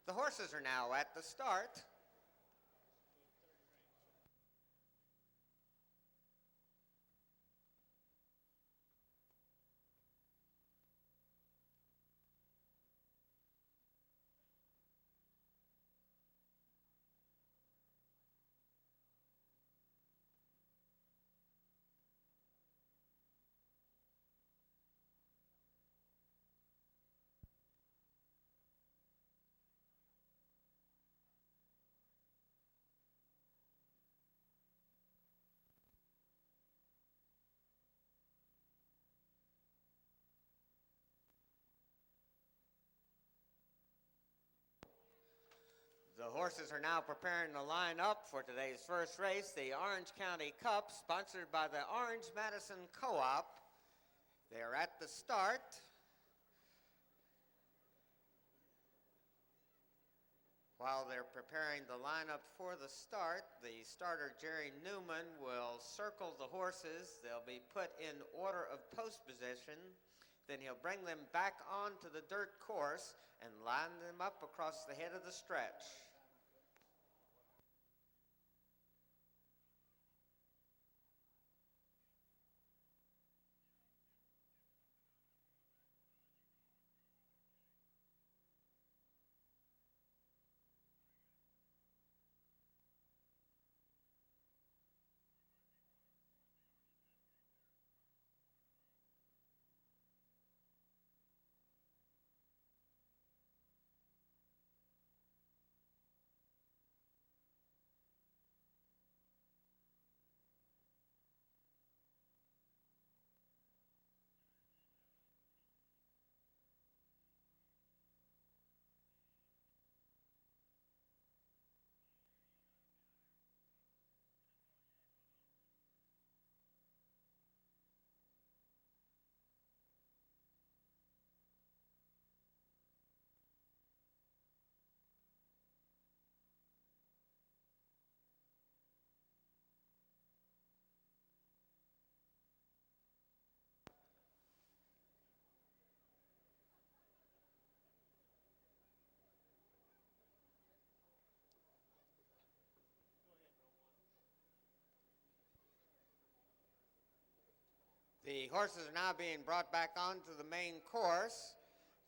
The horses are now at the start. The horses are now preparing to line up for today's first race, the Orange County Cup, sponsored by the Orange Madison Co-op. They are at the start. While they're preparing the lineup for the start, the starter, Jerry Newman, will circle the horses. They'll be put in order of post position. Then he'll bring them back onto the dirt course and line them up across the head of the stretch. The horses are now being brought back onto the main course.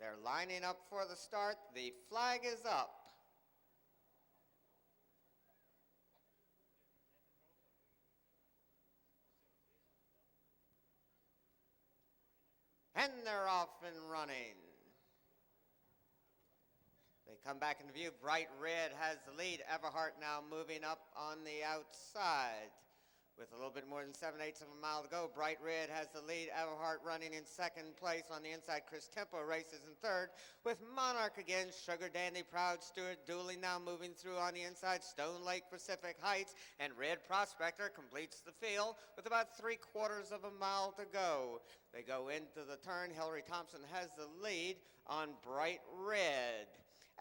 They're lining up for the start. The flag is up. And they're off and running. They come back into view. Bright Red has the lead. Everhart now moving up on the outside. With a little bit more than 7/8 of a mile to go, Bright Red has the lead. Everhart running in second place on the inside. Chris Tempo races in third. With Monarch again, Sugar Dandy, Proud Stewart, Dooley now moving through on the inside. Stone Lake, Pacific Heights, and Red Prospector completes the field with about 3/4 of a mile to go. They go into the turn. Hillary Thompson has the lead on Bright Red.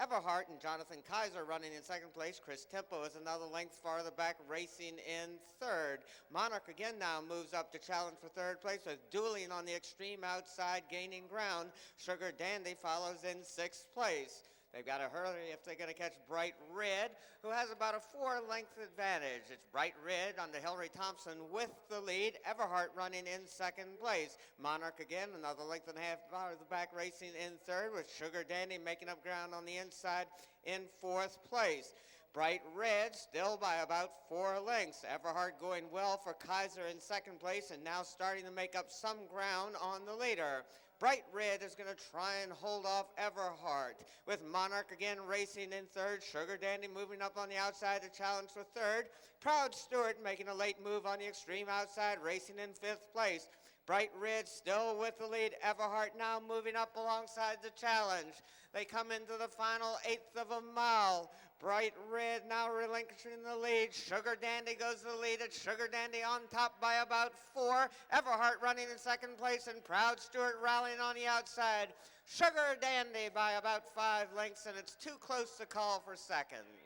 Everhart and Jonathan Kaiser running in second place. Chris Tempo is another length farther back, racing in third. Monarch again now moves up to challenge for third place, with Dooley on the extreme outside gaining ground. Sugar Dandy follows in sixth place. They've got to hurry if they're going to catch Bright Red, who has about a 4-length advantage. It's Bright Red on the Hillary Thompson with the lead. Everhart running in second place. Monarch again, another length and a half farther back, racing in third, with Sugar Dandy making up ground on the inside in fourth place. Bright Red still by about 4 lengths. Everhart going well for Kaiser in second place and now starting to make up some ground on the leader. Bright Red is going to try and hold off Everhart, with Monarch again racing in third. Sugar Dandy moving up on the outside to challenge for third. Proud Stewart making a late move on the extreme outside, racing in fifth place. Bright Red still with the lead. Everhart now moving up alongside the challenge. They come into the final 1/8 of a mile. Bright Red now relinquishing the lead. Sugar Dandy goes to the lead. It's Sugar Dandy on top by about 4. Everhart running in second place, and Proud Stewart rallying on the outside. Sugar Dandy by about 5 lengths, and it's too close to call for second.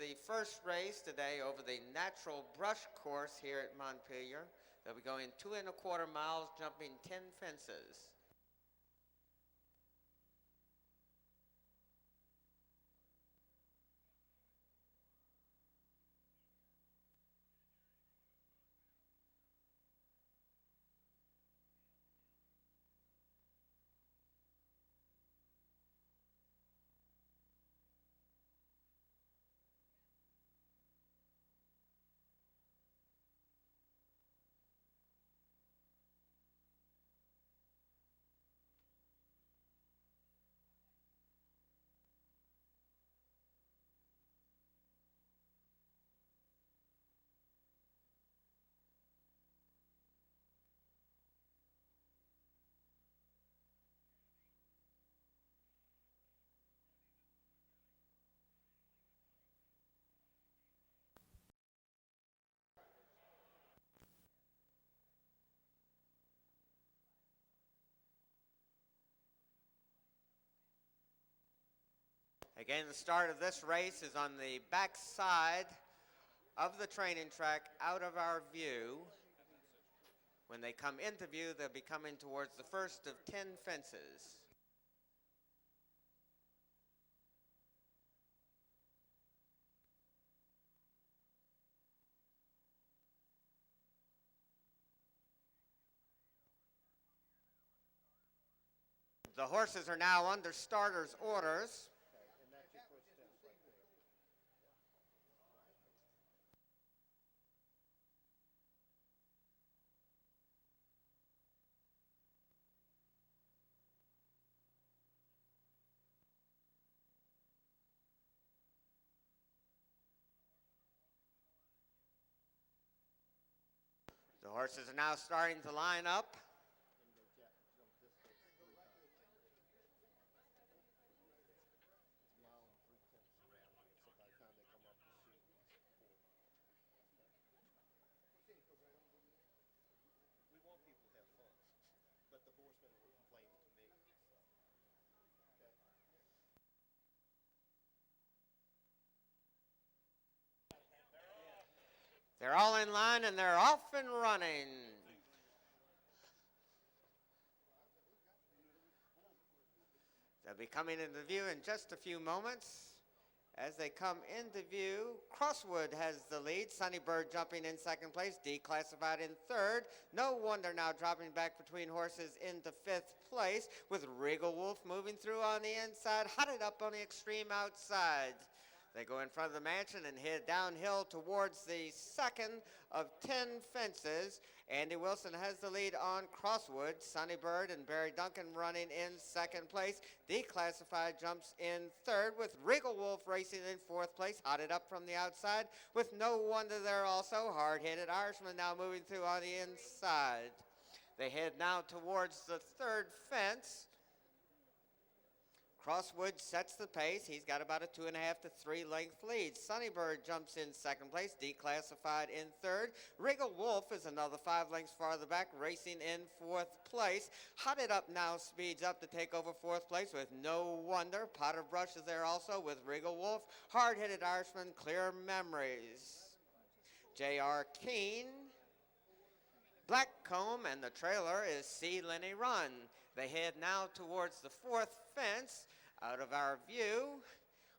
the first race today over the natural brush course here at Montpelier. They'll be going 2¼ miles, jumping 10 fences. Again, the start of this race is on the back side of the training track, out of our view. When they come into view, they'll be coming towards the first of 10 fences. The horses are now under starters' orders. The horses are now starting to line up. They're all in line and they're off and running. They'll be coming into view in just a few moments. As they come into view, Crosswood has the lead. Sunnybird jumping in second place, declassified in third. No wonder now dropping back between horses into fifth place, with Regal Wolf moving through on the inside, hotted up on the extreme outside. They go in front of the mansion and head downhill towards the second of 10 fences. Andy Wilson has the lead on Crosswood. Sunnybird and Barry Duncan running in second place. Declassified jumps in third, with Regal Wolf racing in fourth place, hotted up from the outside, with no wonder there also. Hard-headed Irishman now moving through on the inside. They head now towards the third fence. Crosswood sets the pace. He's got about a 2.5 to 3 length lead. Sunnybird jumps in second place, declassified in third. Regal Wolf is another 5 lengths farther back, racing in fourth place. Hotted Up now speeds up to take over fourth place, with no wonder. Potter Brush is there also with Regal Wolf. Hard-headed Irishman, Clear Memories. J.R. Keene, Blackcomb, and the trailer is C. Lenny Run. They head now towards the fourth fence. Out of our view,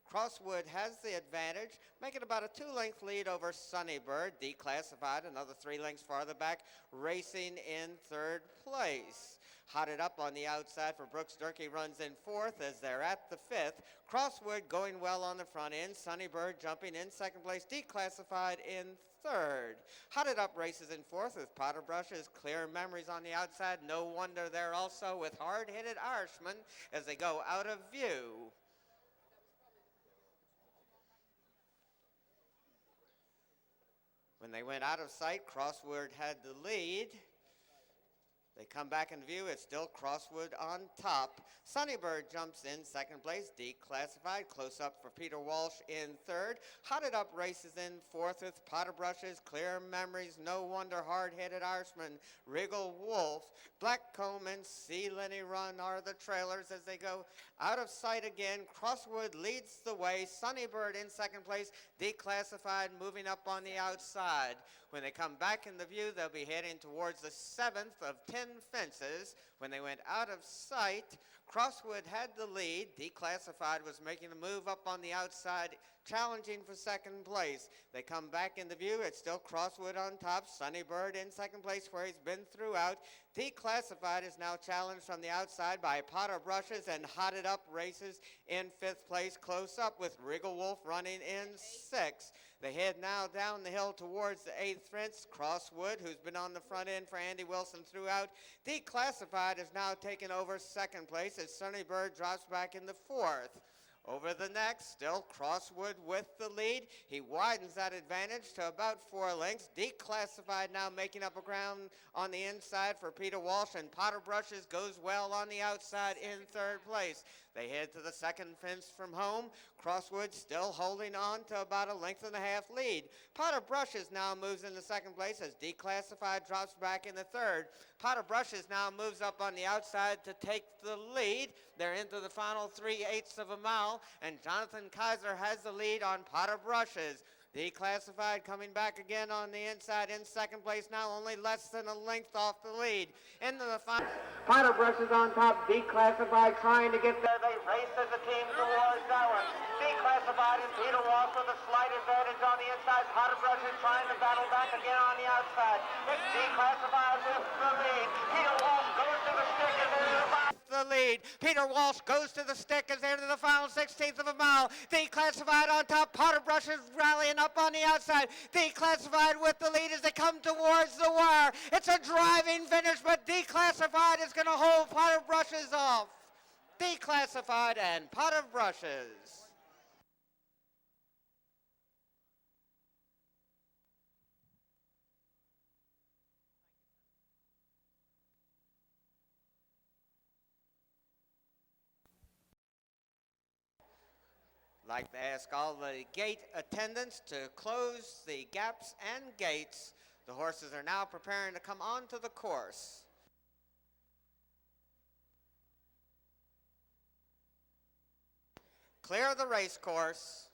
Crosswood has the advantage, making about a 2-length lead over Sunnybird, declassified another 3 lengths farther back, racing in third place. Hotted up on the outside for Brooks Durkee runs in fourth as they're at the fifth. Crosswood going well on the front end. Sunnybird jumping in second place, declassified in third. Hotted Up races in fourth with Potter Brush's Clear Memories on the outside. No wonder there also with Hard-Headed Irishman as they go out of view. When they went out of sight, Crosswood had the lead. They come back into view. It's still Crosswood on top. Sunnybird jumps in second place, declassified. Close up for Peter Walsh in third. Hotted Up races in fourth with Potter Brushes, Clear Memories, No Wonder, Hard-Headed Irishman, Wriggle Wolf. Blackcomb and Sea Lenny Run are the trailers as they go out of sight again. Crosswood leads the way. Sunnybird in second place, declassified, moving up on the outside. When they come back in the view, they'll be heading towards the 7th of 10 fences. When they went out of sight, Crosswood had the lead. Declassified was making a move up on the outside, challenging for second place. They come back in the view. It's still Crosswood on top. Sunnybird in second place where he's been throughout. Declassified is now challenged from the outside by Potter Brushes and Hotted Up races in 5th place. Close up with Wriggle Wolf running in 6th. They head now down the hill towards the 8th fence. Crosswood, who's been on the front end for Andy Wilson throughout. Declassified is now taken over second place as Sunnybird drops back in the 4th. Over the next, still Crosswood with the lead. He widens that advantage to about 4 lengths. Declassified now making up a ground on the inside for Peter Walsh, and Potter Brushes goes well on the outside in 3rd place. They head to the 2nd fence from home. Crosswood still holding on to about a length and a half lead. Potter Brushes now moves into 2nd place as Declassified drops back in the 3rd. Potter Brushes now moves up on the outside to take the lead. They're into the final 3/8 of a mile, and Jonathan Kaiser has the lead on Potter Brushes. Declassified coming back again on the inside in 2nd place now, only less than a length off the lead. Into the final. Potter Brushes on top. Declassified trying to get there. They race as a team towards that one. Declassified and Peter Walsh with a slight advantage on the inside. Potter Brushes trying to battle back again on the outside. It's Declassified with the lead. Peter Walsh goes to the stick and then the lead. Peter Walsh goes to the stick as they're to the final 16th of a mile. Declassified on top. Potter Brushes rallying up on the outside. Declassified with the lead as they come towards the wire. It's a driving finish, but Declassified is going to hold Potter Brushes off. Declassified and Potter Brushes. Like to ask all the gate attendants to close the gaps and gates. The horses are now preparing to come onto the course. Clear the race course.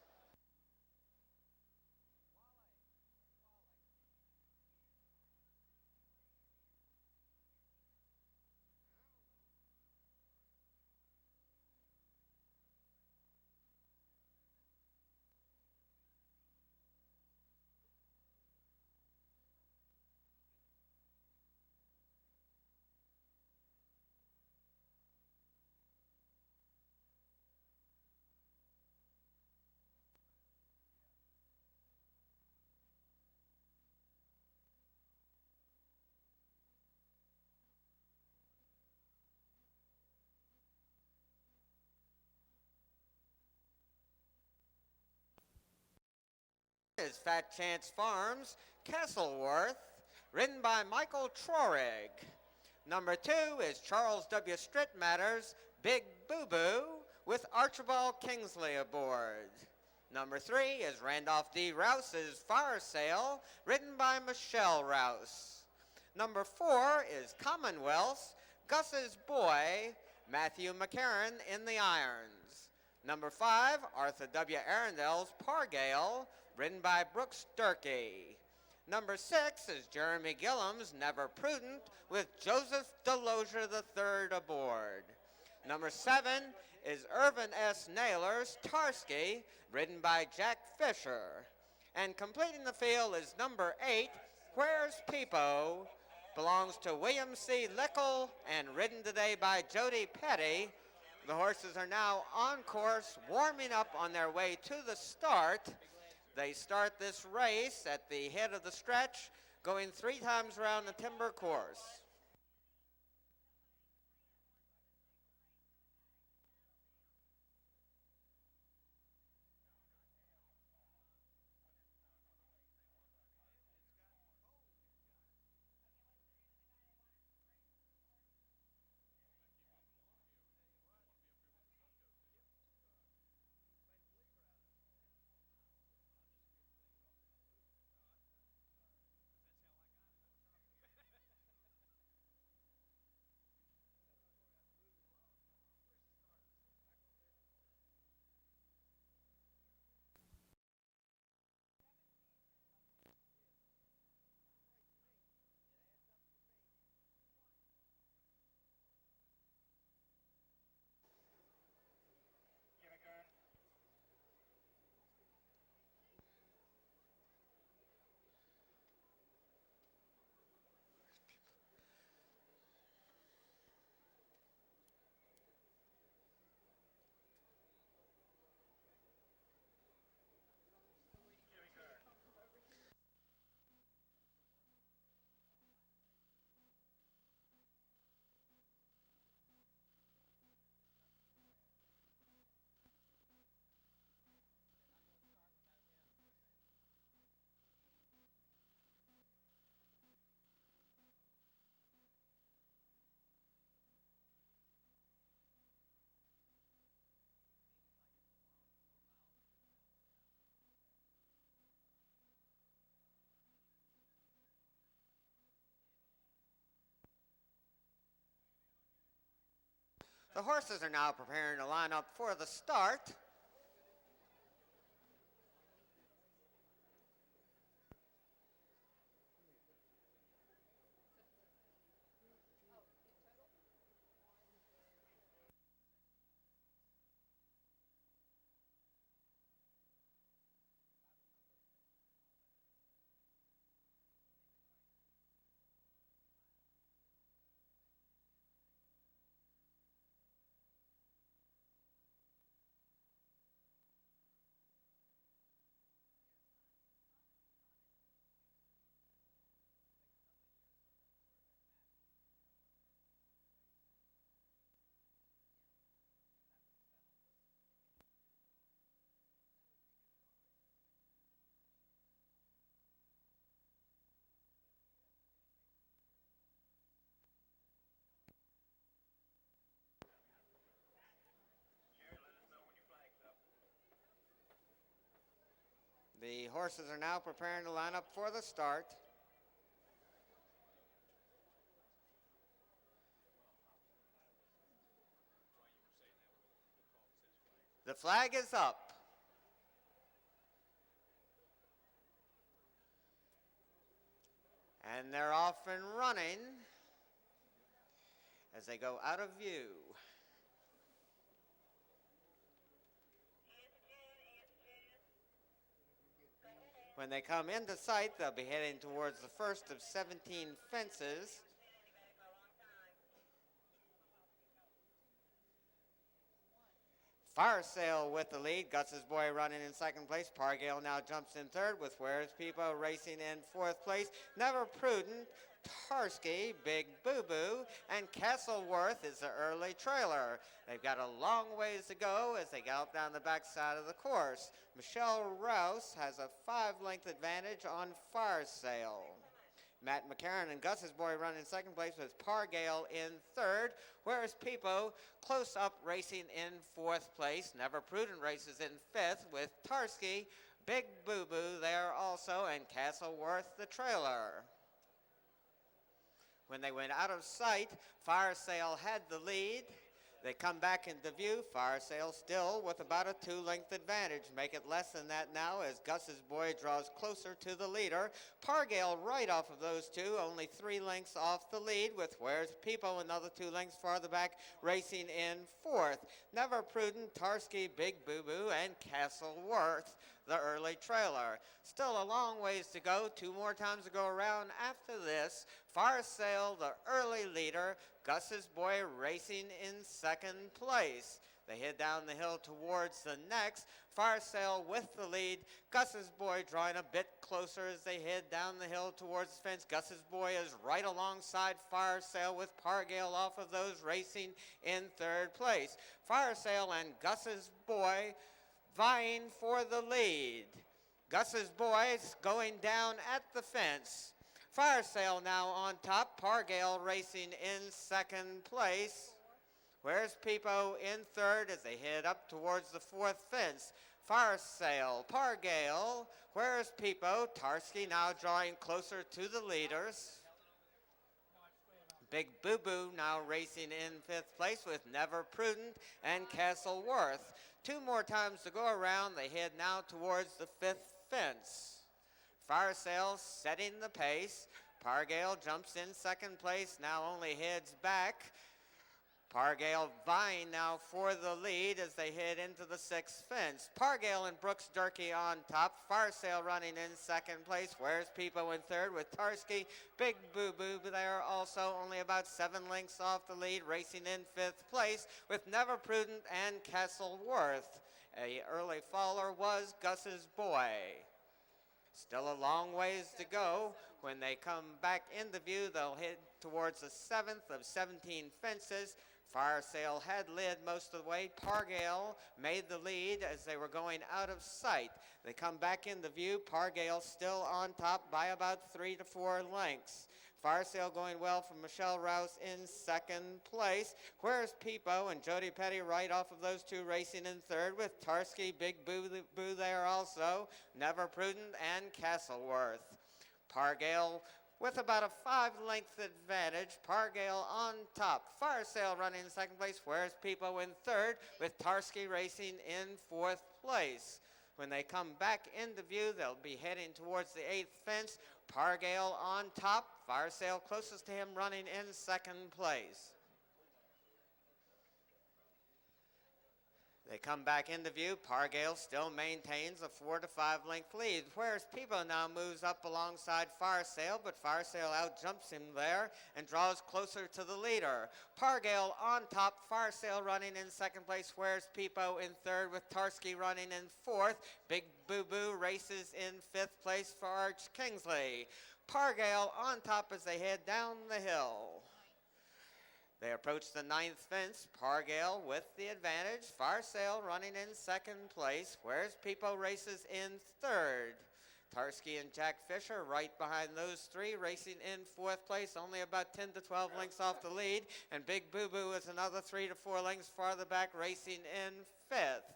Is Fat Chance Farms, Castleworth, ridden by Michael Trorig. Number 2 is Charles W. Strittmatter's Big Boo Boo with Archibald Kingsley aboard. Number 3 is Randolph D. Rouse's Fire Sale, ridden by Michelle Rouse. Number 4 is Commonwealth's Gus's Boy, Matthew McCarran in the irons. Number 5, Arthur W. Arundel's Pargale, ridden by Brooks Durkee. Number 6 is Jeremy Gillam's Never Prudent with Joseph Delozier III aboard. Number 7 is Irvin S. Naylor's Tarski, ridden by Jack Fisher. And completing the field is number 8, Where's Peepo, belongs to William C. Lickle and ridden today by Jody Petty. The horses are now on course, warming up on their way to the start. They start this race at the head of the stretch, going 3 times around the timber course. The horses are now preparing to line up for the start. The horses are now preparing to line up for the start. The flag is up. And they're off and running as they go out of view. When they come into sight, they'll be heading towards the first of 17 fences. Fire Sale with the lead. Gus's Boy running in second place. Pargale now jumps in third with Where's Peepo racing in fourth place. Never Prudent, Tarski, Big Boo Boo, and Castleworth is the early trailer. They've got a long ways to go as they gallop down the backside of the course. Michelle Rouse has a 5-length advantage on Fire Sale. Matt McCarron and Gus's Boy run in second place with Pargale in third, whereas Peepo close up racing in fourth place. Never Prudent races in fifth with Tarski, Big Boo Boo there also, and Castleworth the trailer. When they went out of sight, Fire Sale had the lead. They come back into view. Fire Sale still with about a 2-length advantage. Make it less than that now as Gus's Boy draws closer to the leader. Pargale right off of those two, only 3 lengths off the lead with Where's Peepo another 2 lengths farther back racing in fourth. Never Prudent, Tarski, Big Boo Boo, and Castleworth the early trailer. Still a long ways to go. 2 more times to go around after this. Fire Sale, the early leader. Gus's Boy racing in second place. They head down the hill towards the next. Fire Sale with the lead. Gus's Boy drawing a bit closer as they head down the hill towards the fence. Gus's Boy is right alongside Fire Sale with Pargale off of those racing in third place. Fire Sale and Gus's Boy vying for the lead. Gus's Boy going down at the fence. Fire Sale now on top. Pargale racing in second place. Where's Peepo in third as they head up towards the fourth fence. Fire Sale, Pargale, where's Peepo? Tarski now drawing closer to the leaders. Big Boo Boo now racing in fifth place with Never Prudent and Castleworth. 2 more times to go around. They head now towards the fifth fence. Fire Sale setting the pace. Pargale jumps in second place, now only heads back. Pargale vying now for the lead as they head into the sixth fence. Pargale and Brooks Durkee on top. Fire Sale running in second place. Where's Peepo in third with Tarski. Big Boo Boo there also only about 7 lengths off the lead, racing in fifth place with Never Prudent and Castleworth. A early faller was Gus's Boy. Still a long ways to go. When they come back into view, they'll head towards the 7th of 17 fences. Fire Sale had led most of the way. Pargale made the lead as they were going out of sight. They come back into view. Pargale still on top by about 3 to 4 lengths. Fire Sale going well from Michelle Rouse in second place. Where's Peepo and Jody Petty right off of those two racing in third with Tarski, Big Boo Boo there also, Never Prudent, and Castleworth. Pargale with about a 5-length advantage. Pargale on top. Farsail running in second place, whereas Peepo in third, with Tarski racing in fourth place. When they come back into view, they'll be heading towards the 8th fence. Pargale on top. Farsail closest to him running in second place. They come back into view. Pargale still maintains a 4 to 5 length lead, whereas Peepo now moves up alongside Farsail, but Farsail outjumps him there and draws closer to the leader. Pargale on top, Farsail running in second place, whereas Peepo in third, with Tarski running in fourth. Big Boo Boo races in fifth place for Arch Kingsley. Pargale on top as they head down the hill. They approach the 9th fence. Pargale with the advantage. Farsail running in second place, whereas Peepo races in third. Tarski and Jack Fisher right behind those three, racing in fourth place, only about 10 to 12 lengths off the lead. And Big Boo Boo is another 3 to 4 lengths farther back, racing in fifth.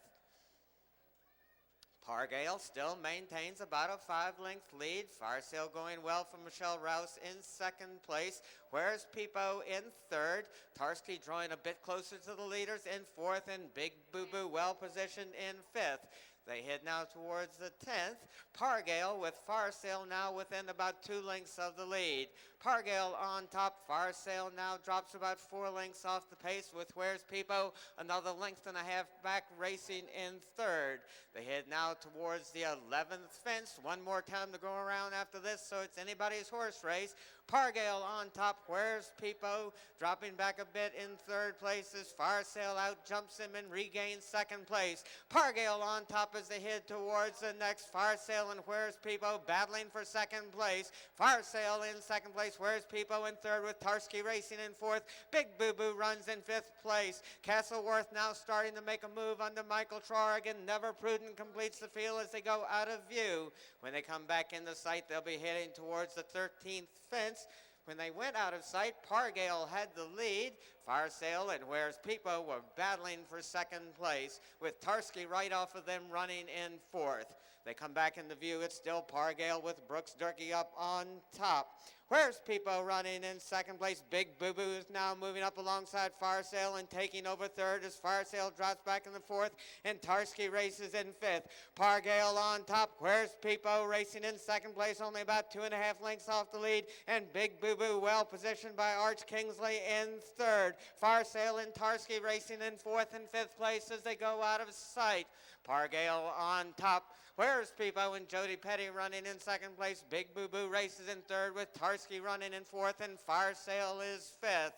Pargale still maintains about a 5-length lead. Farsail going well for Michelle Rouse in second place, whereas Peepo in third. Tarski drawing a bit closer to the leaders in fourth, and Big Boo Boo well positioned in fifth. They head now towards the 10th. Pargale with Farsail now within about 2 lengths of the lead. Pargale on top. Farsail now drops about 4 lengths off the pace, with where's Peepo another length and a half back, racing in third. They head now towards the 11th fence. One more time to go around after this, so it's anybody's horse race. Pargale on top. Where's Peepo dropping back a bit in third place as Farsail outjumps him and regains second place. Pargale on top as they head towards the next. Farsail and Where's Peepo battling for second place. Farsail in second place. Where's Peepo in third, with Tarski racing in fourth. Big Boo Boo runs in fifth place. Castleworth now starting to make a move under Michael Trorigan. Never Prudent completes the field as they go out of view. When they come back into sight, they'll be heading towards the 13th fence. When they went out of sight, Pargale had the lead. Farsail and Where's Peepo were battling for second place, with Tarski right off of them running in fourth. They come back into view. It's still Pargale with Brooks Durkee up on top. Where's Peepo running in second place? Big Boo Boo is now moving up alongside Farsail and taking over third as Farsail drops back in the fourth and Tarski races in fifth. Pargale on top. Where's Peepo racing in second place, only about 2.5 lengths off the lead, and Big Boo Boo well positioned by Arch Kingsley in third. Farsail and Tarski racing in fourth and fifth place as they go out of sight. Pargale on top. Where's Peepo and Jody Petty running in second place. Big Boo Boo races in third, with Tarski running in fourth, and Farsail is fifth.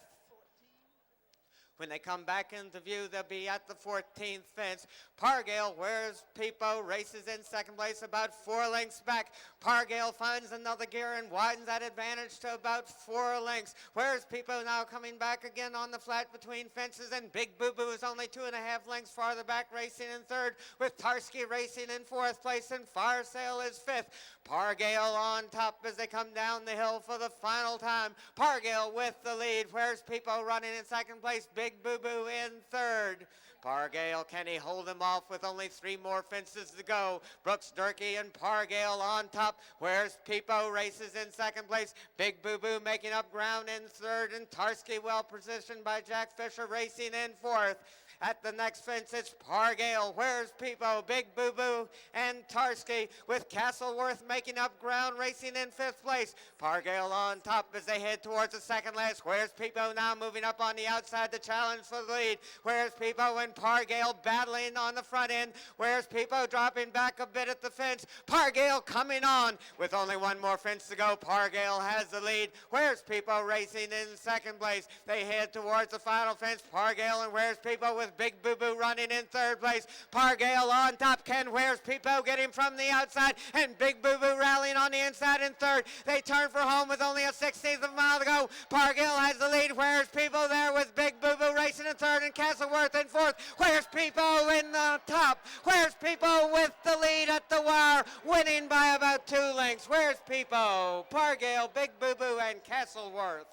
When they come back into view, they'll be at the 14th fence. Pargale, Where's Peepo races in second place, about 4 lengths back. Pargale finds another gear and widens that advantage to about 4 lengths. Where's Peepo now coming back again on the flat between fences, and Big Boo Boo is only 2.5 lengths farther back, racing in third, with Tarski racing in fourth place, and Farsail is fifth. Pargale on top as they come down the hill for the final time. Pargale with the lead. Where's Peepo running in second place. Big Boo Boo in third. Pargale, can he hold him off with only 3 more fences to go? Brooks Durkee and Pargale on top. Where's Peepo races in second place. Big Boo Boo making up ground in third, and Tarski well positioned by Jack Fisher racing in fourth. At the next fence, it's Pargale, Where's Peepo, Big Boo Boo, and Tarski, with Castleworth making up ground, racing in fifth place. Pargale on top as they head towards the second last. Where's Peepo now moving up on the outside to challenge for the lead. Where's Peepo and Pargale battling on the front end. Where's Peepo dropping back a bit at the fence. Pargale coming on with only 1 more fence to go. Pargale has the lead. Where's Peepo racing in second place. They head towards the final fence. Pargale and Where's Peepo with Big Boo Boo running in third place. Pargale on top. Can Where's Peepo get him from the outside? And Big Boo Boo rallying on the inside in third. They turn for home with only a 16th of a mile to go. Pargale has the lead. Where's Peepo there with Big Boo Boo racing in third, and Castleworth in fourth. Where's Peepo in the top? Where's Peepo with the lead at the wire, winning by about 2 lengths? Where's Peepo? Pargale, Big Boo Boo, and Castleworth.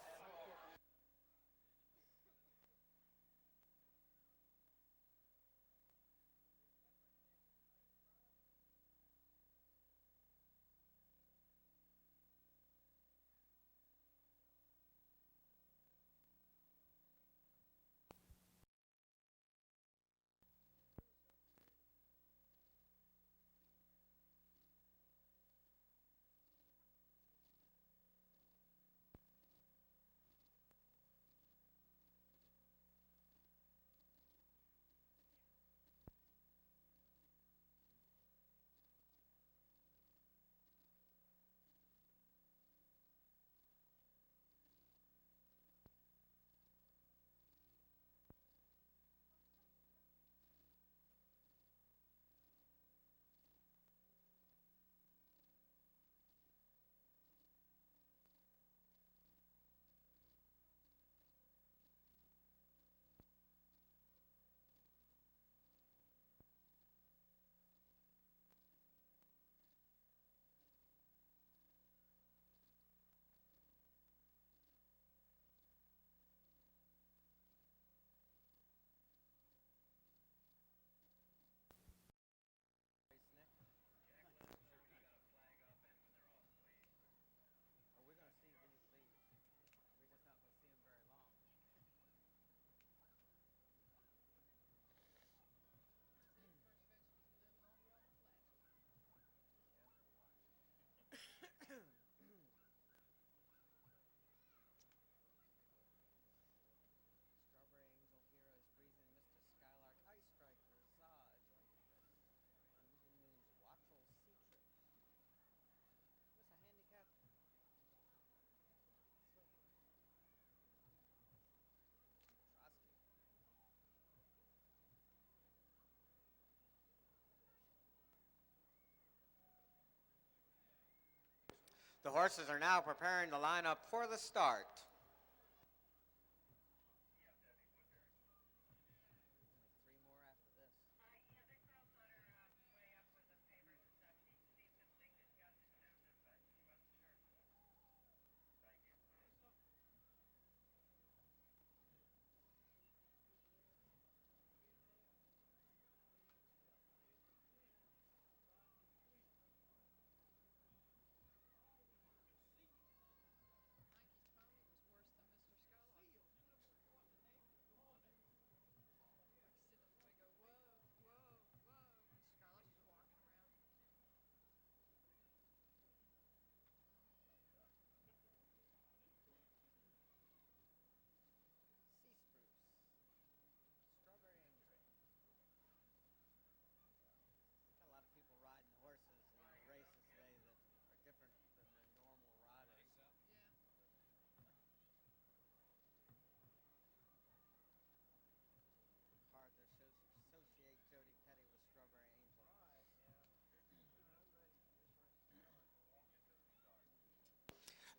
The horses are now preparing to line up for the start.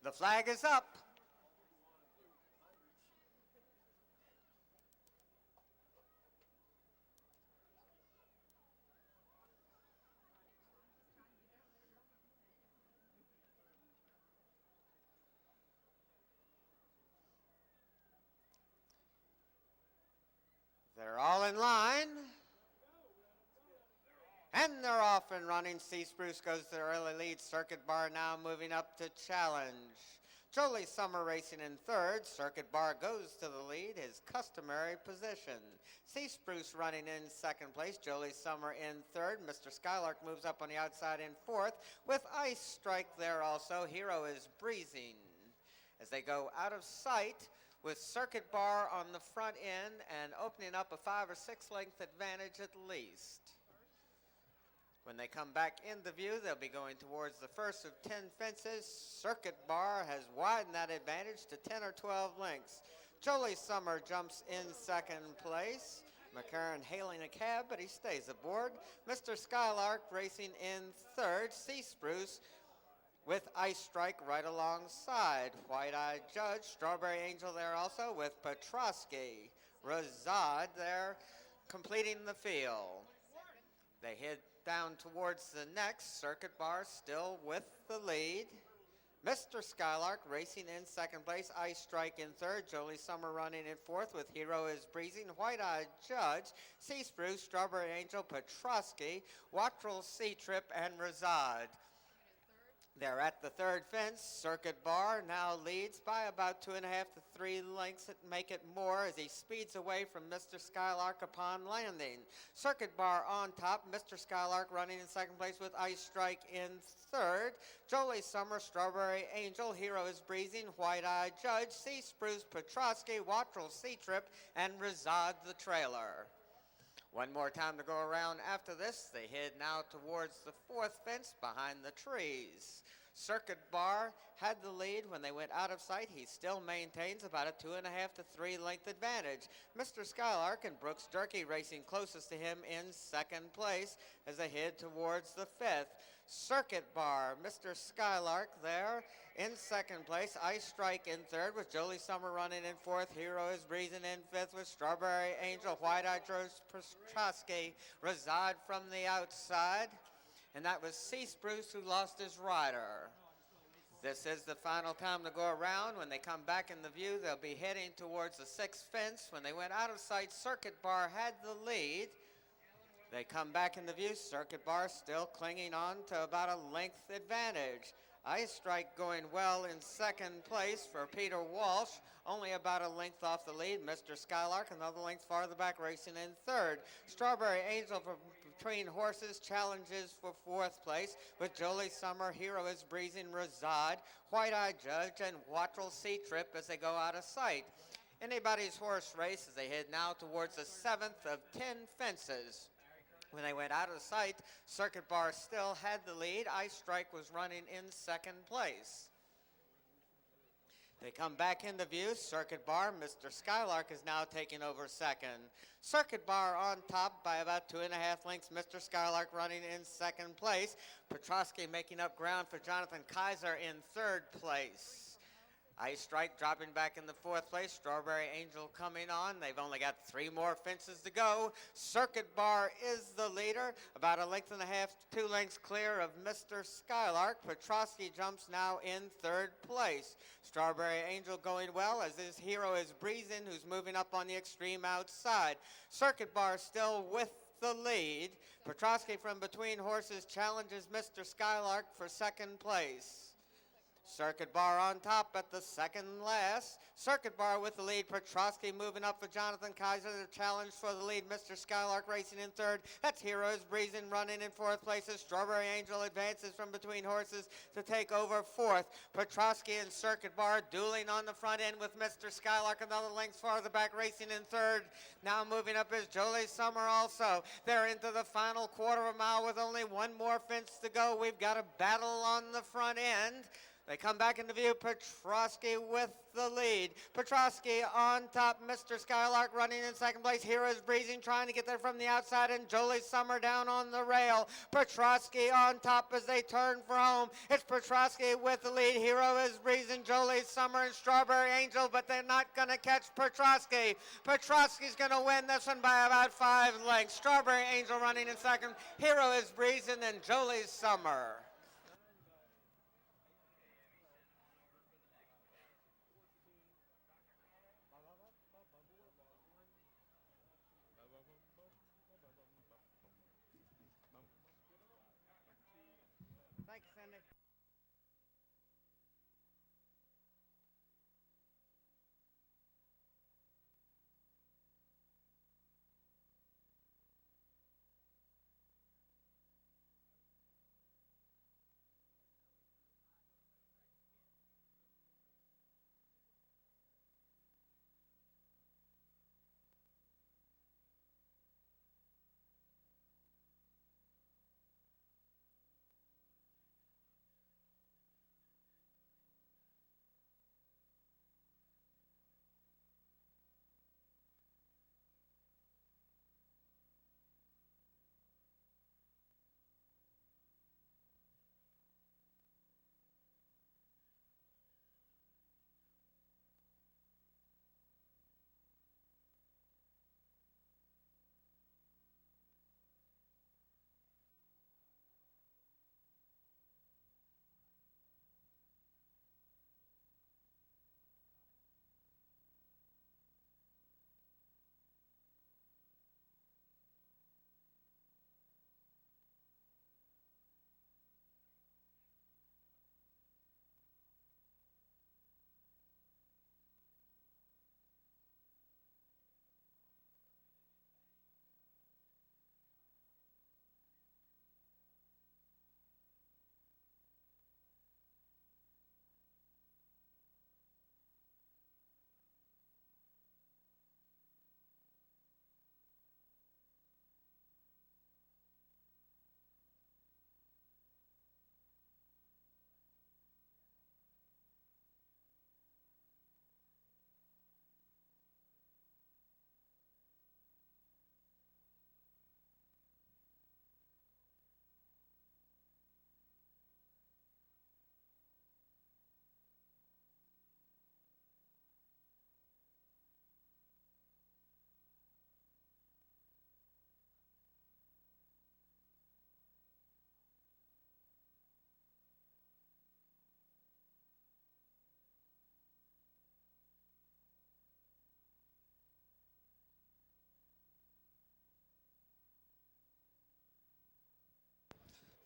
The flag is up. They're all in line. And they're off and running. Sea Spruce goes to the early lead. Circuit Bar now moving up to challenge. Jolie Summer racing in third. Circuit Bar goes to the lead, his customary position. Sea Spruce running in second place. Jolie Summer in third. Mr. Skylark moves up on the outside in fourth. With Ice Strike there also. Hero is breezing as they go out of sight, with Circuit Bar on the front end and opening up a 5 or 6 length advantage at least. When they come back into view, they'll be going towards the first of 10 fences. Circuit Bar has widened that advantage to 10 or 12 lengths. Jolie Summer jumps in second place. McCarran hailing a cab, but he stays aboard. Mr. Skylark racing in third. Sea Spruce with Ice Strike right alongside. White-Eyed Judge, Strawberry Angel there also, with Petrosky. Razad there completing the field. They head down towards the next. Circuit Bar still with the lead. Mr. Skylark racing in second place. Ice Strike in third. Jolie Summer running in fourth, with Hero is breezing. White-Eyed Judge, Sea Spruce, Strawberry Angel, Petrosky, Watrel, Sea Trip, and Razad. They're at the third fence. Circuit Bar now leads by about 2.5 to 3 lengths that make it more as he speeds away from Mr. Skylark upon landing. Circuit Bar on top. Mr. Skylark running in second place with Ice Strike in third. Jolie Summer, Strawberry Angel, Hero is breezing. White-Eyed Judge, Sea Spruce, Petrosky, Watrel, Sea Trip, and Razad the trailer. One more time to go around after this. They head now towards the fourth fence behind the trees. Circuit Bar had the lead when they went out of sight. He still maintains about a 2.5 to 3 length advantage. Mr. Skylark and Brooks Durkee racing closest to him in second place as they head towards the fifth. Circuit Bar, Mr. Skylark there in second place. Ice Strike in third, with Jolie Summer running in fourth. Hero is breezing in fifth, with Strawberry Angel, White-Eyed Petrosky, Razad from the outside. And that was Sea Spruce who lost his rider. This is the final time to go around. When they come back in the view, they'll be heading towards the sixth fence. When they went out of sight, Circuit Bar had the lead. They come back in the view. Circuit Bar still clinging on to about a length advantage. Ice Strike going well in second place for Peter Walsh, only about a length off the lead. Mr. Skylark another length farther back racing in third. Strawberry Angel from between horses challenges for fourth place, with Jolie Summer, Hero is breezing, Razad, White-Eyed Judge, and Watrel Sea Trip as they go out of sight. Anybody's horse race as they head now towards the 7th of 10 fences. When they went out of sight, Circuit Bar still had the lead. Ice Strike was running in second place. They come back into view. Circuit Bar, Mr. Skylark is now taking over second. Circuit Bar on top by about 2.5 lengths. Mr. Skylark running in second place. Petrosky making up ground for Jonathan Kaiser in third place. Ice Strike dropping back in the fourth place. Strawberry Angel coming on. They've only got 3 more fences to go. Circuit Bar is the leader, about 1.5 lengths, 2 lengths clear of Mr. Skylark. Petrosky jumps now in third place. Strawberry Angel going well as his hero is Breezin, who's moving up on the extreme outside. Circuit Bar still with the lead. Petrosky from between horses challenges Mr. Skylark for second place. Circuit Bar on top at the second last. Circuit Bar with the lead. Petrosky moving up for Jonathan Kaiser. The challenge for the lead. Mr. Skylark racing in third. That's Heroes Breezing running in fourth place. Strawberry Angel advances from between horses to take over fourth. Petrosky and Circuit Bar dueling on the front end with Mr. Skylark another length farther back racing in third. Now moving up is Jolie Summer also. They're into the final quarter of a mile with only 1 more fence to go. We've got a battle on the front end. They come back into view. Petrosky with the lead. Petrosky on top. Mr. Skylark running in second place. Heroes Breezing trying to get there from the outside, and Jolie Summer down on the rail. Petrosky on top as they turn for home. It's Petrosky with the lead. Hero is Breezing, Jolie Summer, and Strawberry Angel, but they're not going to catch Petrosky. Petrosky's going to win this one by about 5 lengths. Strawberry Angel running in second. Hero is Breezing and Jolie Summer. Thanks, Cindy.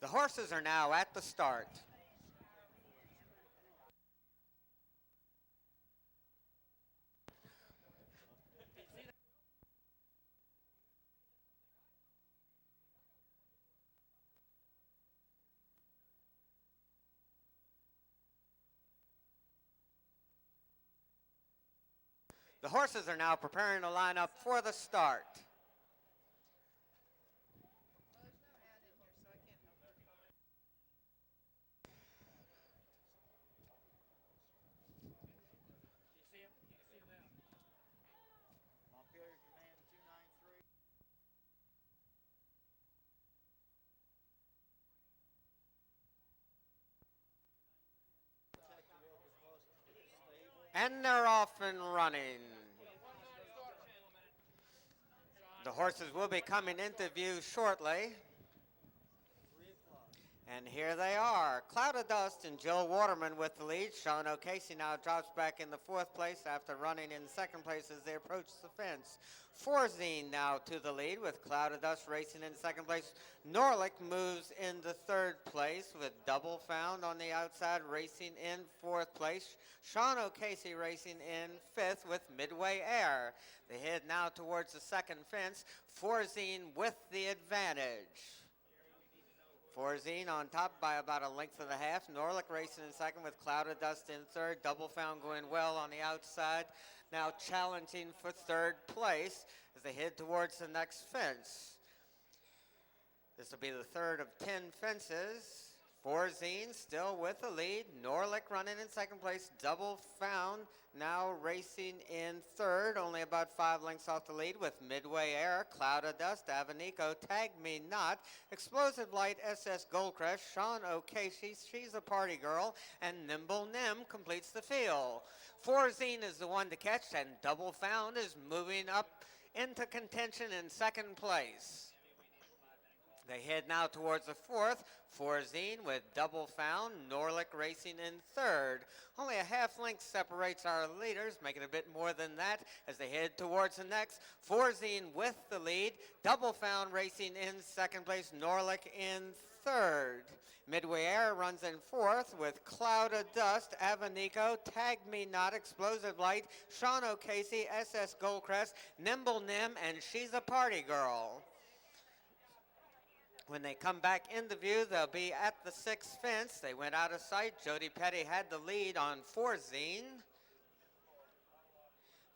The horses are now at the start. The horses are now preparing to line up for the start. And they're off and running. The horses will be coming into view shortly. And here they are. Cloud of Dust and Jill Waterman with the lead. Sean O'Casey now drops back in the 4th place after running in 2nd place as they approach the fence. Forzine now to the lead with Cloud of Dust racing in 2nd place. Norlick moves into 3rd place with Double Found on the outside racing in 4th place. Sean O'Casey racing in 5th with Midway Air. They head now towards the 2nd fence. Forzine with the advantage. Forzine on top by about a length and a half. Norlick racing in 2nd with Cloud of Dust in 3rd. Double Found going well on the outside. Now challenging for 3rd place as they head towards the next fence. This will be the 3rd of 10 fences. Forzine still with the lead. Norlick running in 2nd place. Double Found now racing in 3rd, only about 5 lengths off the lead with Midway Air, Cloud of Dust, Avanico, Tag Me Not, Explosive Light, SS Goldcrest, Sean O'Casey, She's a Party Girl, and Nimble Nim completes the field. Forzine is the one to catch, and Double Found is moving up into contention in 2nd place. They head now towards the 4th. Forzine with Double Found. Norlick racing in 3rd. Only a half length separates our leaders, making a bit more than that as they head towards the next. Forzine with the lead. Double Found racing in 2nd place. Norlick in 3rd. Midway Air runs in 4th with Cloud of Dust, Avanico, Tag Me Not, Explosive Light, Sean O'Casey, SS Goldcrest, Nimble Nim, and She's a Party Girl. When they come back into view, they'll be at the 6th fence. They went out of sight. Jody Petty had the lead on Forzine.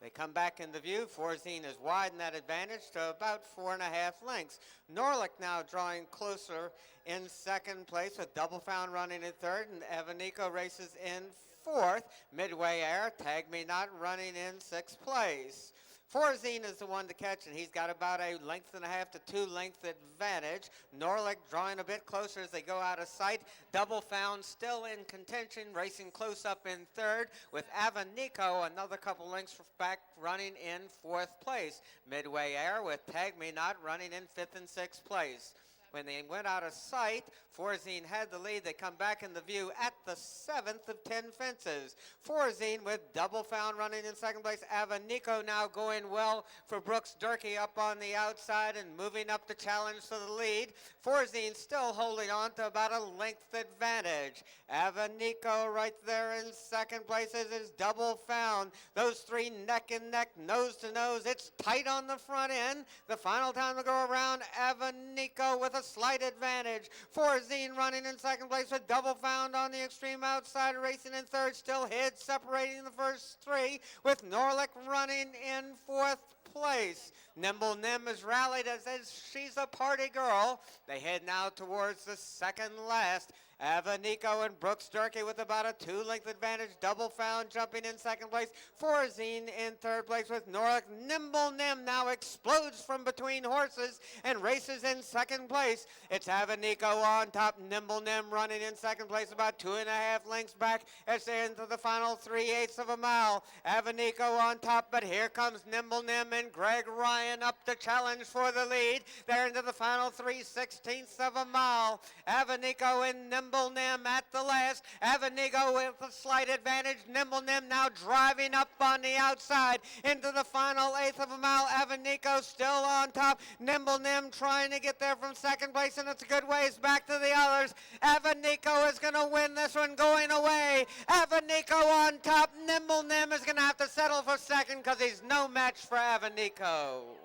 They come back into view. Forzine has widened that advantage to about 4.5 lengths. Norlick now drawing closer in 2nd place with Double Found running in 3rd, and Avanico races in 4th. Midway Air, Tag Me Not running in 6th place. Forzine is the one to catch, and he's got about a length and a half to 2 length advantage. Norlick drawing a bit closer as they go out of sight. Double Found still in contention, racing close up in 3rd with Avanico another couple lengths back running in 4th place. Midway Air with Tag Me Not running in 5th and 6th place. When they went out of sight, Forzine had the lead. They come back in the view at the 7th of 10 fences. Forzine with Double Found running in 2nd place. Avanico now going well for Brooks Durkee up on the outside and moving up the challenge to the lead. Forzine still holding on to about a length advantage. Avanico right there in 2nd place as is Double Found. Those 3 neck and neck, nose to nose. It's tight on the front end. The final time to go around, Avanico with a slight advantage. Forzine running in 2nd place with Double Found on the extreme outside, racing in 3rd, still head separating the first 3 with Norlick running in 4th place. Nimble Nim is rallied as She's a Party Girl. They head now towards the 2nd last. Avanico and Brooks Durkee with about a 2 length advantage. Double Found jumping in 2nd place. Forzine in 3rd place with Norlick. Nimble Nim now explodes from between horses and races in 2nd place. It's Avanico on top. Nimble Nim running in 2nd place, about 2.5 lengths back as they enter the final 3/8 of a mile. Avanico on top, but here comes Nimble Nim and Greg Ryan up to challenge for the lead. They're into the final 3/16 of a mile. Avanico and Nimble Nim at the last. Avanico with a slight advantage. Nimble Nim now driving up on the outside into the final 1/8 of a mile. Avanico still on top. Nimble Nim trying to get there from 2nd place, and it's a good ways back to the others. Avanico is going to win this one going away. Avanico on top. Nimble Nim is going to have to settle for 2nd because he's no match for Avanico.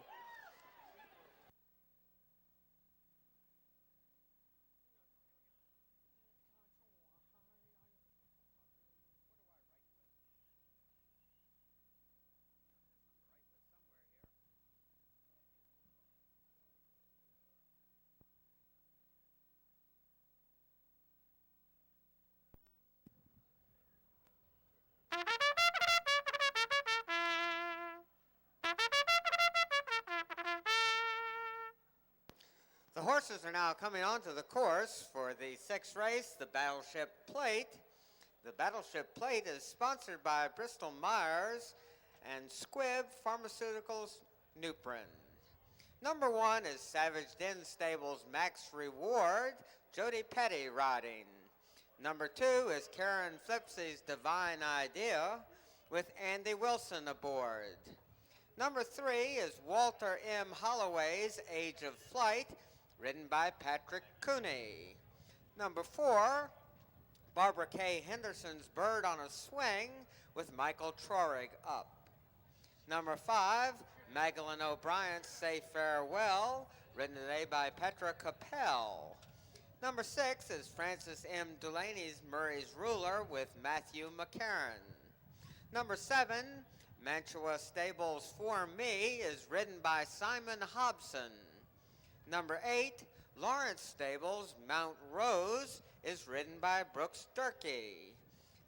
The horses are now coming onto the course for the 6th race, the Battleship Plate. The Battleship Plate is sponsored by Bristol Myers and Squibb Pharmaceuticals Nuprin. Number 1 is Savage Den Stables Max Reward, Jody Petty riding. Number 2 is Karen Flipsy's Divine Idea with Andy Wilson aboard. Number 3 is Walter M. Holloway's Age of Flight, ridden by Patrick Cooney. Number 4, Barbara K. Henderson's Bird on a Swing with Michael Trorig up. Number 5, Magdalene O'Brien's Say Farewell, ridden today by Petra Capel. Number 6 is Francis M. Delaney's Murray's Ruler with Matthew McCarran. Number 7, Mantua Stables For Me is ridden by Simon Hobson. Number 8, Lawrence Stables Mount Rose is ridden by Brooks Durkee.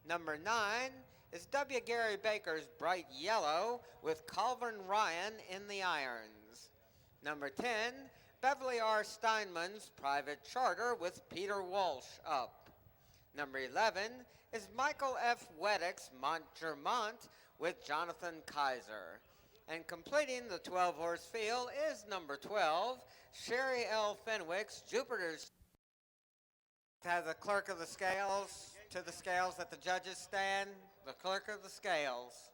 Number 9 is W. Gary Baker's Bright Yellow with Calvin Ryan in the irons. Number 10, Beverly R. Steinman's Private Charter with Peter Walsh up. Number 11 is Michael F. Weddick's Montgermont with Jonathan Kaiser. And completing the 12-horse field is number 12, Sherry L. Fenwick's Jupiter's. Have the clerk of the scales to the scales that the judges stand. The clerk of the scales.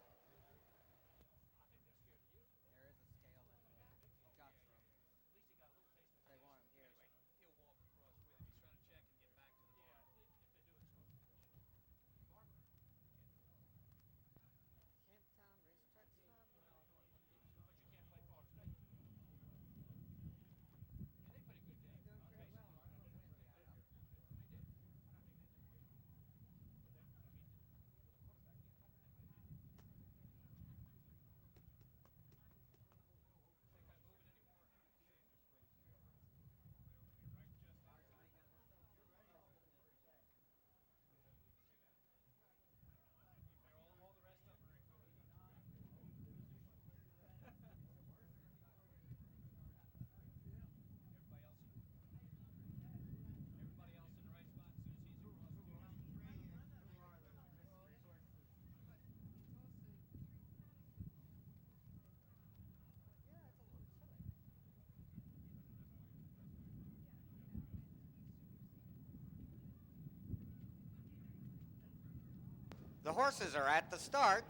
The horses are at the start.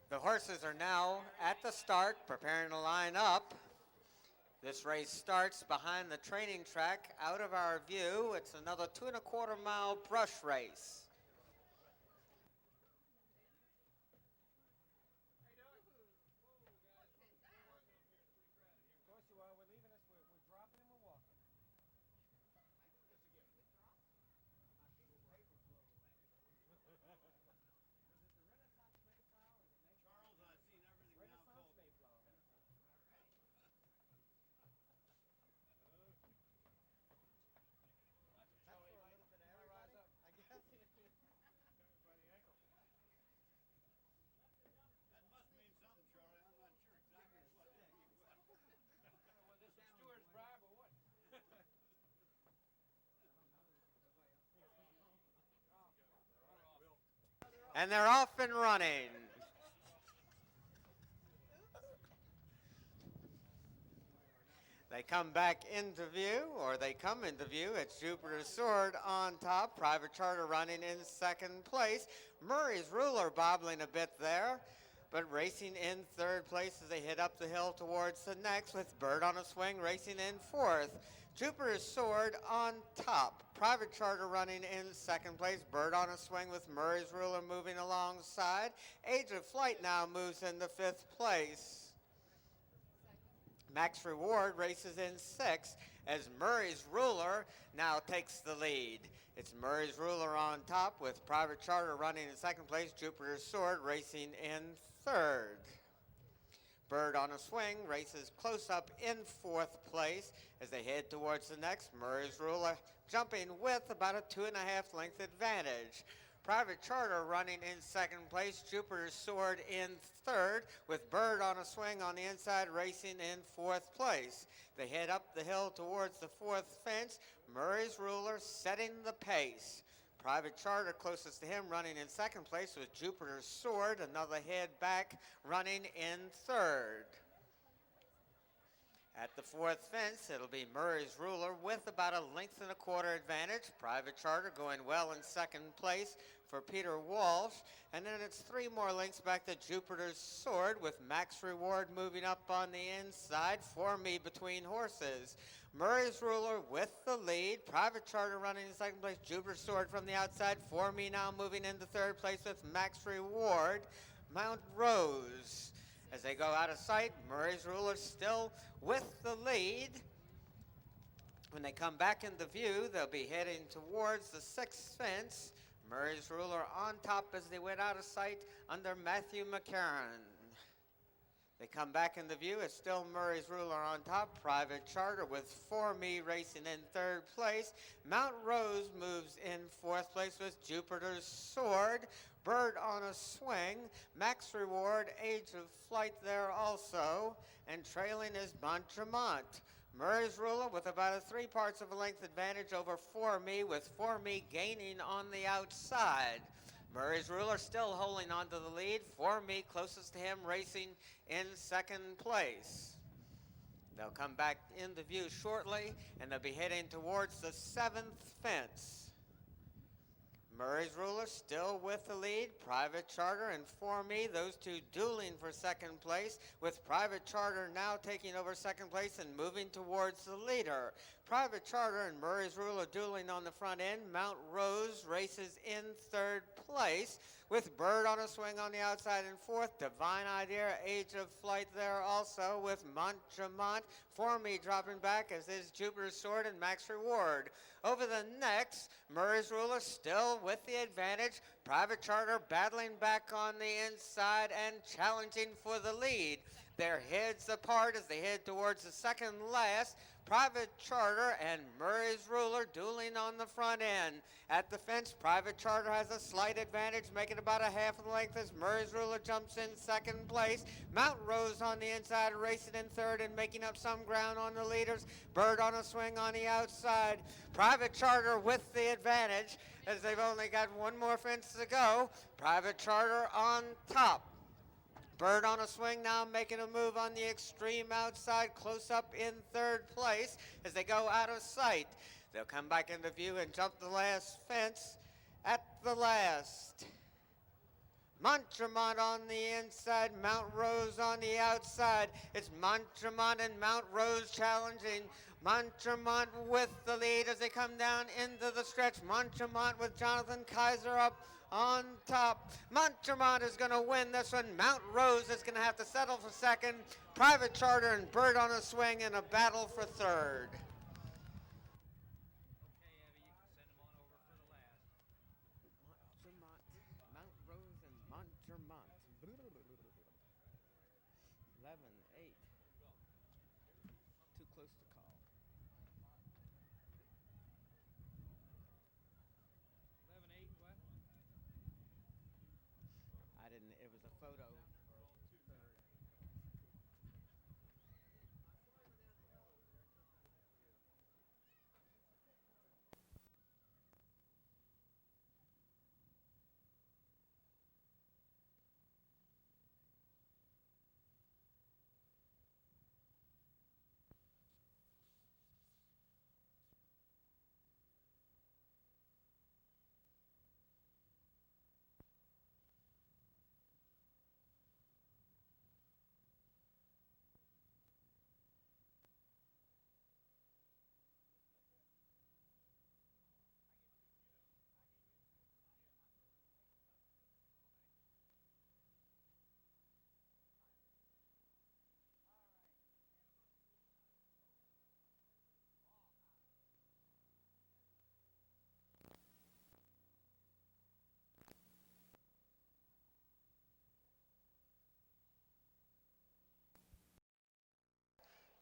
The horses are now at the start, preparing to line up. This race starts behind the training track, out of our view. It's another 2¼ mile brush race. And they're off and running. They come back into view, or they come into view. It's Jupiter's Sword on top. Private Charter running in second place. Murray's Ruler bobbling a bit there, but racing in third place as they head up the hill towards the next, with Bird on a Swing racing in fourth. Jupiter's Sword on top. Private Charter running in second place. Bird on a Swing with Murray's Ruler moving alongside. Age of Flight now moves into fifth place. Max Reward races in sixth as Murray's Ruler now takes the lead. It's Murray's Ruler on top with Private Charter running in second place. Jupiter's Sword racing in third. Bird on a Swing races close up in 4th place as they head towards the next. Murray's Ruler jumping with about a 2.5 length advantage. Private Charter running in 2nd place. Jupiter's Sword in 3rd, with Bird on a Swing on the inside racing in 4th place. They head up the hill towards the 4th fence. Murray's Ruler setting the pace. Private Charter closest to him running in 2nd place with Jupiter's Sword, another head back running in 3rd. At the 4th fence, it'll be Murray's Ruler with about a 1.25 lengths advantage. Private Charter going well in 2nd place for Peter Walsh. And then it's 3 more lengths back to Jupiter's Sword with Max Reward moving up on the inside. For Me between horses. Murray's Ruler with the lead. Private Charter running in 2nd place. Jupiter's Sword from the outside. For Me now moving into 3rd place with Max Reward. Mount Rose. As they go out of sight, Murray's Ruler still with the lead. When they come back into view, they'll be heading towards the 6th fence. Murray's Ruler on top as they went out of sight under Matthew McCarron. They come back into view. It's still Murray's Ruler on top. Private Charter with For Me racing in 3rd place. Mount Rose moves in 4th place with Jupiter's Sword. Bird on a Swing. Max Reward, Age of Flight there also. And trailing is Montremont. Murray's Ruler with about a 3/4 of a length advantage over For Me, with For Me gaining on the outside. Murray's Ruler still holding on to the lead. For Me closest to him racing in 2nd place. They'll come back into view shortly, and they'll be heading towards the 7th fence. Murray's Ruler still with the lead. Private Charter and For Me, those two dueling for 2nd place, with Private Charter now taking over 2nd place and moving towards the leader. Private Charter and Murray's Ruler dueling on the front end. Mount Rose races in 3rd place, with Bird on a Swing on the outside in 4th. Divine Idea, Age of Flight there also, with Montremont. For Me dropping back, as is Jupiter's Sword and Max Reward. Over the next, Murray's Ruler still with the advantage. Private Charter battling back on the inside and challenging for the lead. Their heads apart as they head towards the 2nd last. Private Charter and Murray's Ruler dueling on the front end. At the fence, Private Charter has a slight advantage, making about a 1/2 length as Murray's Ruler jumps in 2nd place. Mount Rose on the inside, racing in 3rd and making up some ground on the leaders. Bird on a Swing on the outside. Private Charter with the advantage as they've only got 1 more fence to go. Private Charter on top. Bird on a Swing now making a move on the extreme outside, close up in 3rd place as they go out of sight. They'll come back into view and jump the last fence at the last. Montremont on the inside, Mount Rose on the outside. It's Montremont and Mount Rose challenging. Montremont with the lead as they come down into the stretch. Montremont with Jonathan Kaiser up on top. Montremont is going to win this one. Mount Rose is going to have to settle for 2nd. Private Charter and Bird on a Swing in a battle for 3rd. Mount Rose and Montremont. 11-8. Too close to call. 11-8, what? I didn't, it was a photo.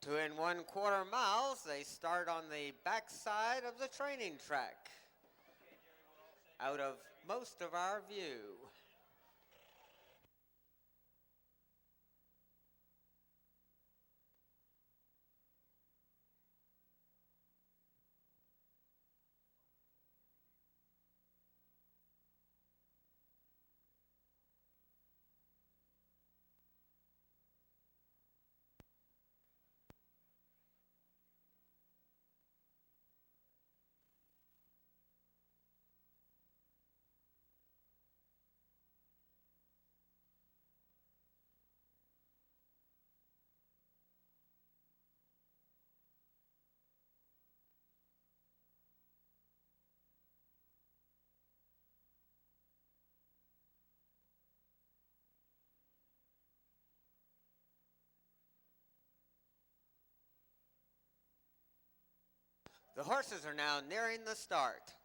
2¼ miles. They start on the backside of the training track, out of most of our view. The horses are now nearing the start.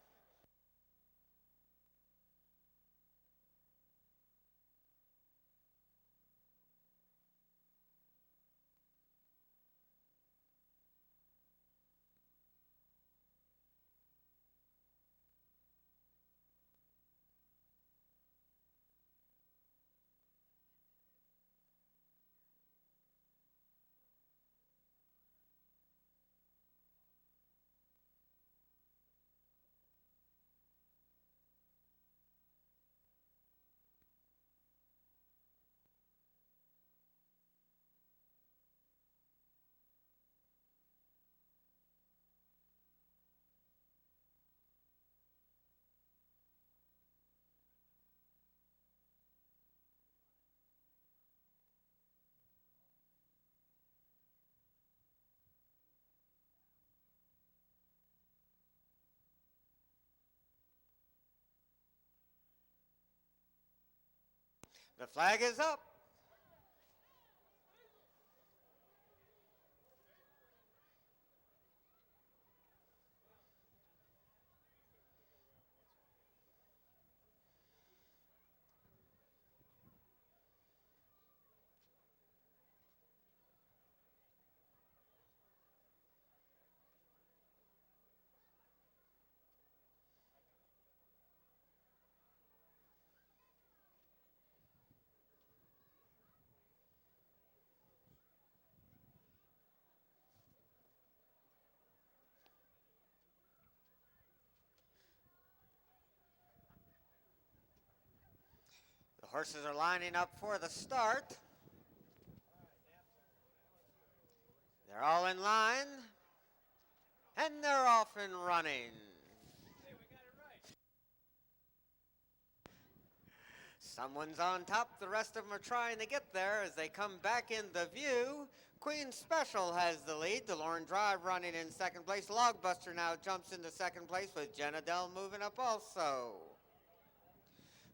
The flag is up. The horses are lining up for the start. They're all in line, and they're off and running. Someone's on top. The rest of them are trying to get there as they come back into view. Queen Special has the lead. DeLorme Drive running in second place. Logbuster now jumps into second place with Jenadel moving up also.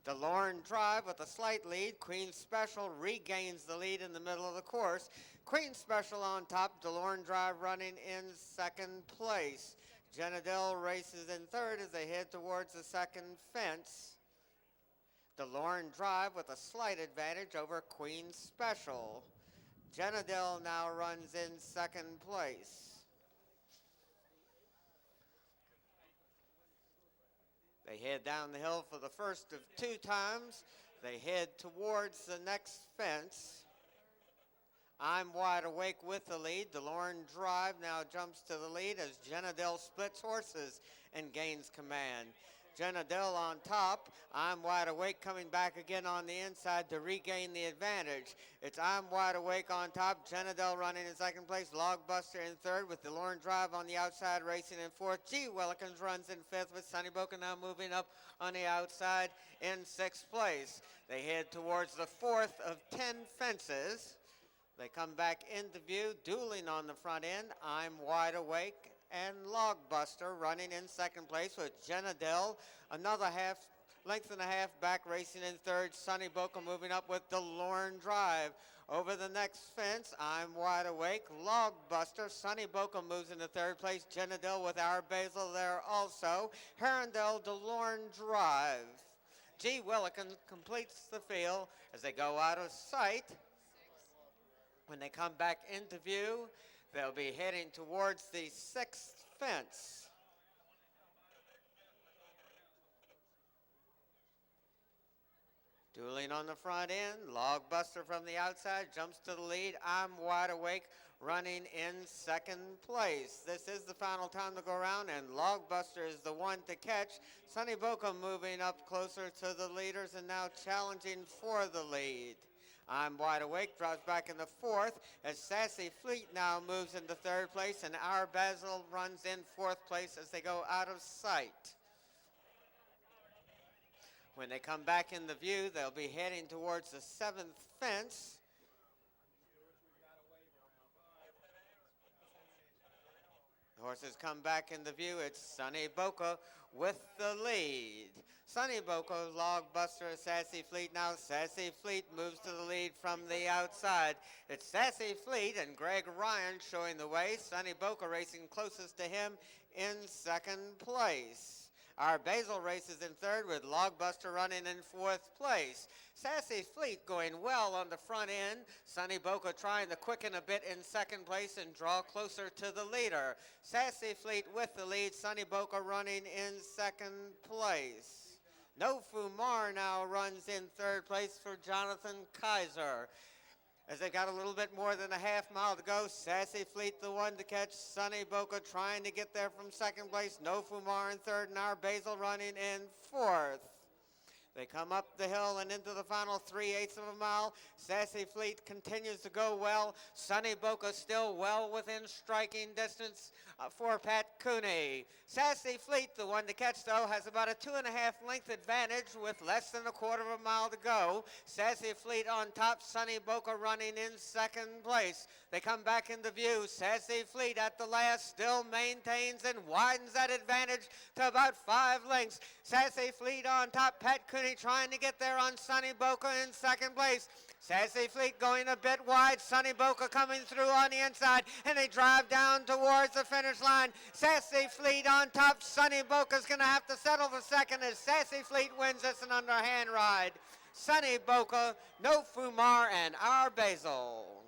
DeLorme Drive with a slight lead. Queen Special regains the lead in the middle of the course. Queen Special on top. DeLorme Drive running in second place. Jenadel races in third as they head towards the second fence. DeLorme Drive with a slight advantage over Queen Special. Jenadel now runs in second place. They head down the hill for the first of two times. They head towards the next fence. I'm Wide Awake with the lead. DeLorme Drive now jumps to the lead as Jenadel splits horses and gains command. Jenadel on top. I'm Wide Awake coming back again on the inside to regain the advantage. It's I'm Wide Awake on top. Jenadel running in second place. Logbuster in third with DeLorme Drive on the outside racing in fourth. G. Willikins runs in fifth with Sonny Boca now moving up on the outside in sixth place. They head towards the fourth of 10 fences. They come back into view, dueling on the front end. I'm Wide Awake and Logbuster running in second place with Jenadel, another length and a half back racing in third. Sonny Boca moving up with DeLorme Drive. Over the next fence, I'm Wide Awake, Logbuster. Sonny Boca moves into third place. Jenadel with our Basil there also. Herondale, DeLorme Drive. G. Willikins completes the field as they go out of sight. When they come back into view, They'll be heading towards the 6th fence. Dueling on the front end, Logbuster from the outside jumps to the lead. I'm Wide Awake running in 2nd place. This is the final time to go around, and Logbuster is the one to catch. Sonny Boca moving up closer to the leaders and now challenging for the lead. I'm Wide Awake drops back in the 4th as Sassy Fleet now moves into 3rd place, and Our Basil runs in 4th place as they go out of sight. When they come back in the view, they'll be heading towards the 7th fence. The horses come back in the view. It's Sonny Boca with the lead. Sonny Boca, Logbuster, Sassy Fleet. Now Sassy Fleet moves to the lead from the outside. It's Sassy Fleet and Greg Ryan showing the way. Sonny Boca racing closest to him in 2nd place. Our Basil races in 3rd with Logbuster running in 4th place. Sassy Fleet going well on the front end. Sonny Boca trying to quicken a bit in 2nd place and draw closer to the leader. Sassy Fleet with the lead. Sonny Boca running in 2nd place. No Fumar now runs in 3rd place for Jonathan Kaiser. As they've got a little bit more than a half mile to go, Sassy Fleet the one to catch. Sonny Boca trying to get there from 2nd place. No Fumar in 3rd, and Our Basil running in 4th. They come up the hill and into the final 3/8 of a mile. Sassy Fleet continues to go well. Sonny Boca still well within striking distance for Pat Cooney. Sassy Fleet, the one to catch, though, has about a 2.5 length advantage with less than a 1/4 of a mile to go. Sassy Fleet on top, Sonny Boca running in 2nd place. They come back into view. Sassy Fleet at the last still maintains and widens that advantage to about 5 lengths. Sassy Fleet on top, Pat Cooney trying to get there on Sonny Boca in 2nd place. Sassy Fleet going a bit wide. Sonny Boca coming through on the inside, and they drive down towards the finish line. Sassy Fleet on top. Sonny Boca's going to have to settle for 2nd as Sassy Fleet wins this an underhand ride. Sonny Boca, No Fumar, and Our Basil.